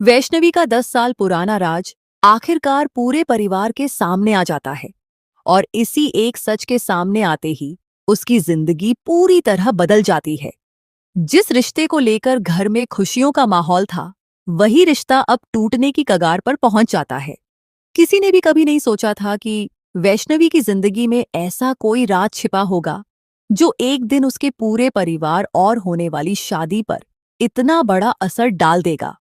वैष्णवी का 10 साल पुराना राज आखिरकार पूरे परिवार के सामने आ जाता है और इसी एक सच के सामने आते ही उसकी जिंदगी पूरी तरह बदल जाती है। जिस रिश्ते को लेकर घर में खुशियों का माहौल था, वही रिश्ता अब टूटने की कगार पर पहुंच जाता है। किसी ने भी कभी नहीं सोचा था कि वैष्णवी की जिंदगी में ऐसा कोई राज छिपा होगा जो एक दिन उसके पूरे परिवार और होने वाली शादी पर इतना बड़ा असर डाल देगा।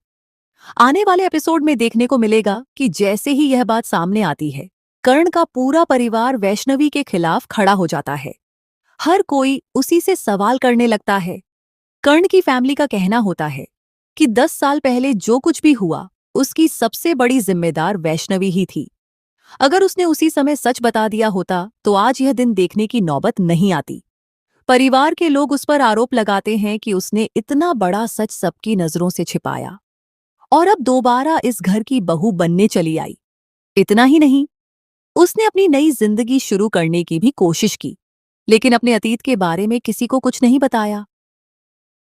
आने वाले एपिसोड में देखने को मिलेगा कि जैसे ही यह बात सामने आती है, कर्ण का पूरा परिवार वैष्णवी के खिलाफ खड़ा हो जाता है। हर कोई उसी से सवाल करने लगता है। कर्ण की फैमिली का कहना होता है कि 10 साल पहले जो कुछ भी हुआ, उसकी सबसे बड़ी जिम्मेदार वैष्णवी ही थी। अगर उसने उसी समय सच बता दिया होता तो आज यह दिन देखने की नौबत नहीं आती। परिवार के लोग उस पर आरोप लगाते हैं कि उसने इतना बड़ा सच सबकी नजरों से छिपाया और अब दोबारा इस घर की बहू बनने चली आई। इतना ही नहीं, उसने अपनी नई जिंदगी शुरू करने की भी कोशिश की, लेकिन अपने अतीत के बारे में किसी को कुछ नहीं बताया।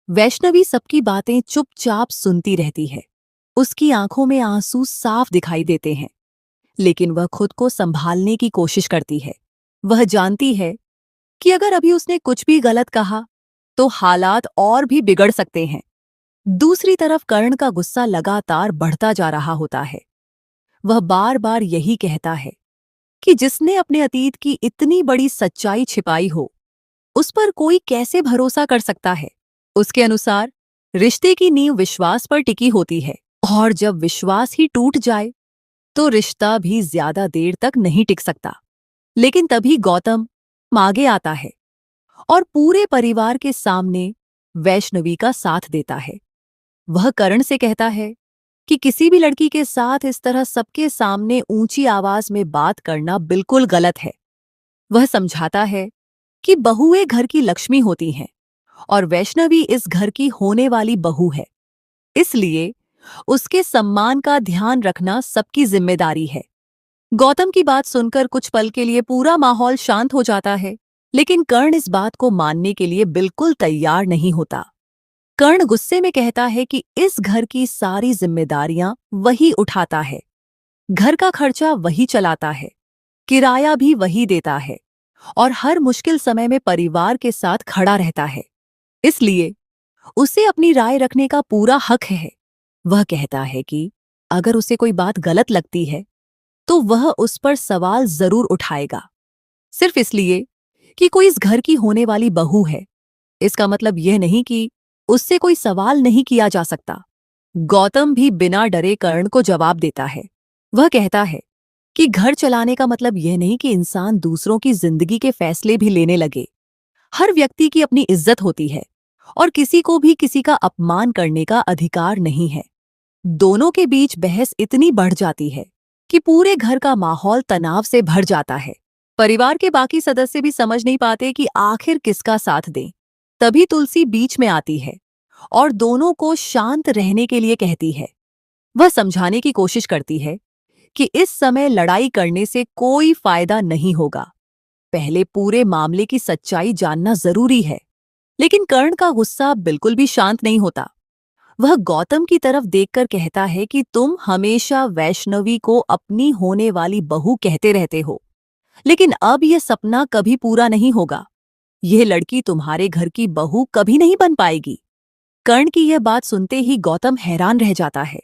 वैष्णवी सबकी बातें चुपचाप सुनती रहती है। उसकी आंखों में आंसू साफ दिखाई देते हैं, लेकिन वह खुद को संभालने की कोशिश करती है। वह जानती है कि अगर अभी उसने कुछ भी गलत कहा तो हालात और भी बिगड़ सकते हैं। दूसरी तरफ कर्ण का गुस्सा लगातार बढ़ता जा रहा होता है। वह बार बार यही कहता है कि जिसने अपने अतीत की इतनी बड़ी सच्चाई छिपाई हो, उस पर कोई कैसे भरोसा कर सकता है। उसके अनुसार रिश्ते की नींव विश्वास पर टिकी होती है और जब विश्वास ही टूट जाए तो रिश्ता भी ज्यादा देर तक नहीं टिक सकता। लेकिन तभी गौतम आगे आता है और पूरे परिवार के सामने वैष्णवी का साथ देता है। वह कर्ण से कहता है कि किसी भी लड़की के साथ इस तरह सबके सामने ऊंची आवाज में बात करना बिल्कुल गलत है। वह समझाता है कि बहुएं घर की लक्ष्मी होती हैं और वैष्णवी इस घर की होने वाली बहू है, इसलिए उसके सम्मान का ध्यान रखना सबकी जिम्मेदारी है। गौतम की बात सुनकर कुछ पल के लिए पूरा माहौल शांत हो जाता है, लेकिन कर्ण इस बात को मानने के लिए बिल्कुल तैयार नहीं होता। कर्ण गुस्से में कहता है कि इस घर की सारी जिम्मेदारियां वही उठाता है। घर का खर्चा वही चलाता है, किराया भी वही देता है और हर मुश्किल समय में परिवार के साथ खड़ा रहता है, इसलिए उसे अपनी राय रखने का पूरा हक है। वह कहता है कि अगर उसे कोई बात गलत लगती है तो वह उस पर सवाल जरूर उठाएगा। सिर्फ इसलिए कि कोई इस घर की होने वाली बहू है, इसका मतलब यह नहीं कि उससे कोई सवाल नहीं किया जा सकता। गौतम भी बिना डरे कर्ण को जवाब देता है। वह कहता है कि घर चलाने का मतलब यह नहीं कि इंसान दूसरों की जिंदगी के फैसले भी लेने लगे। हर व्यक्ति की अपनी इज्जत होती है और किसी को भी किसी का अपमान करने का अधिकार नहीं है। दोनों के बीच बहस इतनी बढ़ जाती है कि पूरे घर का माहौल तनाव से भर जाता है। परिवार के बाकी सदस्य भी समझ नहीं पाते कि आखिर किसका साथ दें। तभी तुलसी बीच में आती है और दोनों को शांत रहने के लिए कहती है। वह समझाने की कोशिश करती है कि इस समय लड़ाई करने से कोई फायदा नहीं होगा। पहले पूरे मामले की सच्चाई जानना जरूरी है। लेकिन कर्ण का गुस्सा बिल्कुल भी शांत नहीं होता। वह गौतम की तरफ देखकर कहता है कि तुम हमेशा वैष्णवी को अपनी होने वाली बहू कहते रहते हो, लेकिन अब यह सपना कभी पूरा नहीं होगा। यह लड़की तुम्हारे घर की बहू कभी नहीं बन पाएगी। कर्ण की यह बात सुनते ही गौतम हैरान रह जाता है।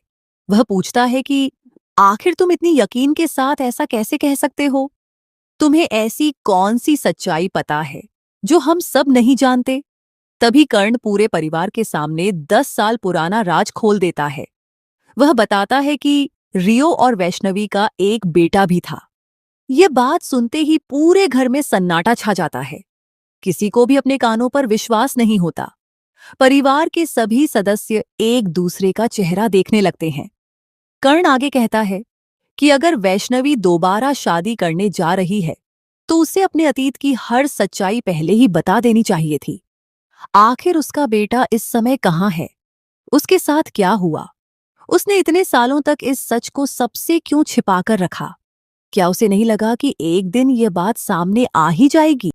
वह पूछता है कि आखिर तुम इतनी यकीन के साथ ऐसा कैसे कह सकते हो? तुम्हें ऐसी कौन सी सच्चाई पता है जो हम सब नहीं जानते? तभी कर्ण पूरे परिवार के सामने 10 साल पुराना राज खोल देता है। वह बताता है कि रियो और वैष्णवी का एक बेटा भी था। यह बात सुनते ही पूरे घर में सन्नाटा छा जाता है। किसी को भी अपने कानों पर विश्वास नहीं होता। परिवार के सभी सदस्य एक दूसरे का चेहरा देखने लगते हैं। कर्ण आगे कहता है कि अगर वैष्णवी दोबारा शादी करने जा रही है तो उसे अपने अतीत की हर सच्चाई पहले ही बता देनी चाहिए थी। आखिर उसका बेटा इस समय कहाँ है? उसके साथ क्या हुआ? उसने इतने सालों तक इस सच को सबसे क्यों छिपाकर रखा? क्या उसे नहीं लगा कि एक दिन यह बात सामने आ ही जाएगी?